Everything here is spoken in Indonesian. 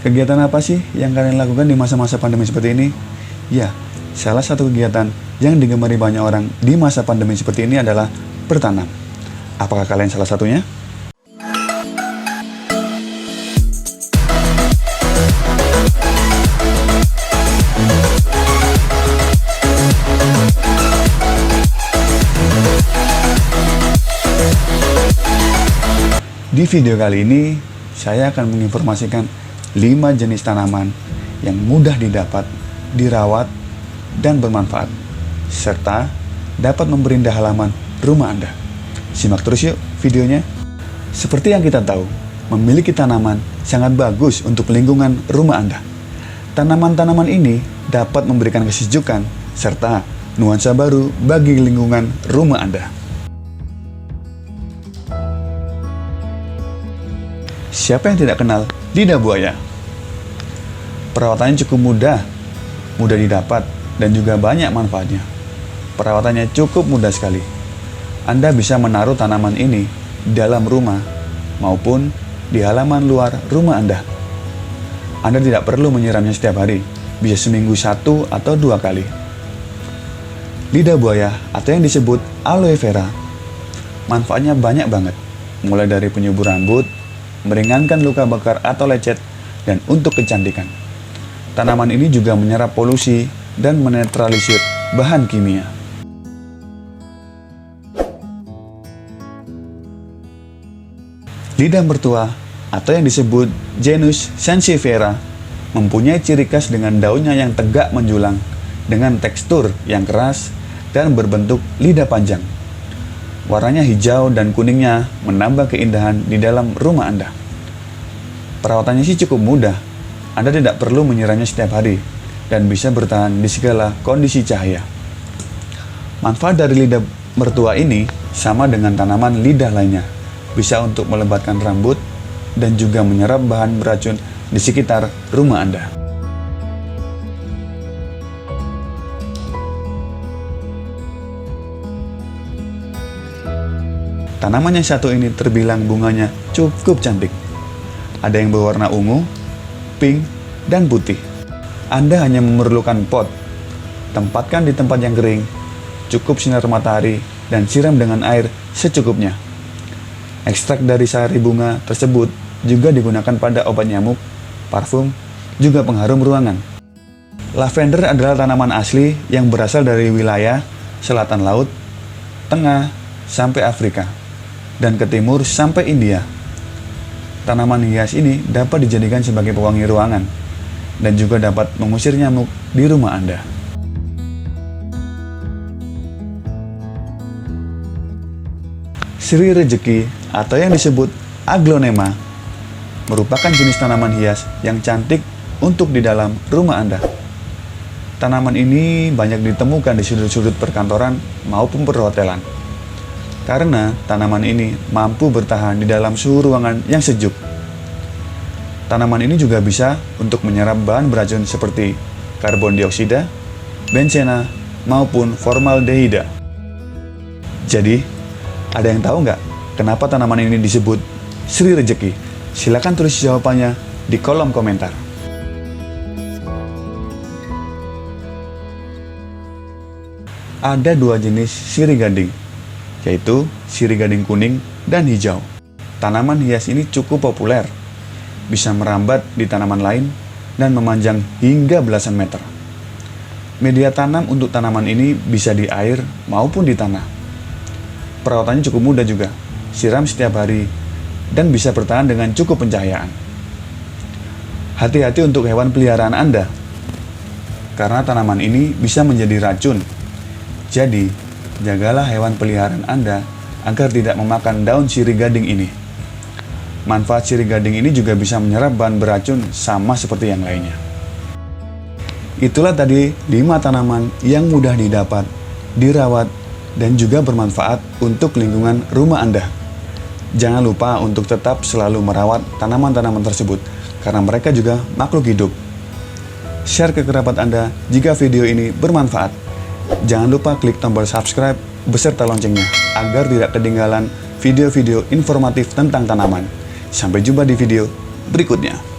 Kegiatan apa sih yang kalian lakukan di masa-masa pandemi seperti ini? Ya, salah satu kegiatan yang digemari banyak orang di masa pandemi seperti ini adalah bertanam. Apakah kalian salah satunya? Di video kali ini, saya akan menginformasikan 5 jenis tanaman yang mudah didapat, dirawat, dan bermanfaat, serta dapat memperindah halaman rumah Anda. Simak terus yuk videonya. Seperti yang kita tahu, memiliki tanaman sangat bagus untuk lingkungan rumah Anda. Tanaman-tanaman ini dapat memberikan kesejukan serta nuansa baru bagi lingkungan rumah Anda. Siapa yang tidak kenal lidah buaya? Perawatannya cukup mudah didapat, dan juga banyak manfaatnya. Perawatannya cukup mudah sekali. Anda bisa menaruh tanaman ini di dalam rumah maupun di halaman luar rumah Anda. Anda tidak perlu menyiramnya setiap hari, bisa seminggu 1 atau 2 kali. Lidah buaya atau yang disebut aloe vera, manfaatnya banyak banget, mulai dari penyubur rambut, meringankan luka bakar atau lecet, dan untuk kecantikan. Tanaman ini juga menyerap polusi dan menetralisir bahan kimia. Lidah mertua atau yang disebut genus sansevieria mempunyai ciri khas dengan daunnya yang tegak menjulang dengan tekstur yang keras dan berbentuk lidah panjang. Warnanya hijau dan kuningnya menambah keindahan di dalam rumah Anda. Perawatannya sih cukup mudah. Anda tidak perlu menyiramnya setiap hari dan bisa bertahan di segala kondisi cahaya. Manfaat dari lidah mertua ini sama dengan tanaman lidah lainnya. Bisa untuk melebatkan rambut dan juga menyerap bahan beracun di sekitar rumah Anda. Tanaman yang satu ini terbilang bunganya cukup cantik. Ada yang berwarna ungu, pink, dan putih. Anda hanya memerlukan pot. Tempatkan di tempat yang kering, cukup sinar matahari, dan siram dengan air secukupnya. Ekstrak dari sari bunga tersebut juga digunakan pada obat nyamuk, parfum, juga pengharum ruangan. Lavender adalah tanaman asli yang berasal dari wilayah selatan laut, tengah, sampai Afrika, dan ke timur sampai India. Tanaman hias ini dapat dijadikan sebagai pewangi ruangan dan juga dapat mengusir nyamuk di rumah Anda. Sri rejeki atau yang disebut aglonema merupakan jenis tanaman hias yang cantik untuk di dalam rumah Anda. Tanaman ini banyak ditemukan di sudut-sudut perkantoran maupun perhotelan. Karena tanaman ini mampu bertahan di dalam suhu ruangan yang sejuk. Tanaman ini juga bisa untuk menyerap bahan beracun seperti karbon dioksida, benzena, maupun formaldehida. Jadi, ada yang tahu nggak kenapa tanaman ini disebut Sri Rejeki? Silakan tulis jawabannya di kolom komentar. Ada 2 jenis sirih gading, yaitu sirih gading kuning dan hijau. Tanaman hias ini cukup populer, bisa merambat di tanaman lain dan memanjang hingga belasan meter. Media tanam untuk tanaman ini bisa di air maupun di tanah. Perawatannya cukup mudah juga, siram setiap hari dan bisa bertahan dengan cukup pencahayaan. Hati-hati untuk hewan peliharaan Anda, karena tanaman ini bisa menjadi racun. Jadi, jagalah hewan peliharaan Anda agar tidak memakan daun sirih gading ini. Manfaat sirih gading ini juga bisa menyerap bahan beracun sama seperti yang lainnya. Itulah tadi 5 tanaman yang mudah didapat, dirawat, dan juga bermanfaat untuk lingkungan rumah Anda. Jangan lupa untuk tetap selalu merawat tanaman-tanaman tersebut, karena mereka juga makhluk hidup. Share ke kerabat Anda jika video ini bermanfaat. Jangan lupa klik tombol subscribe beserta loncengnya agar tidak ketinggalan video-video informatif tentang tanaman. Sampai jumpa di video berikutnya.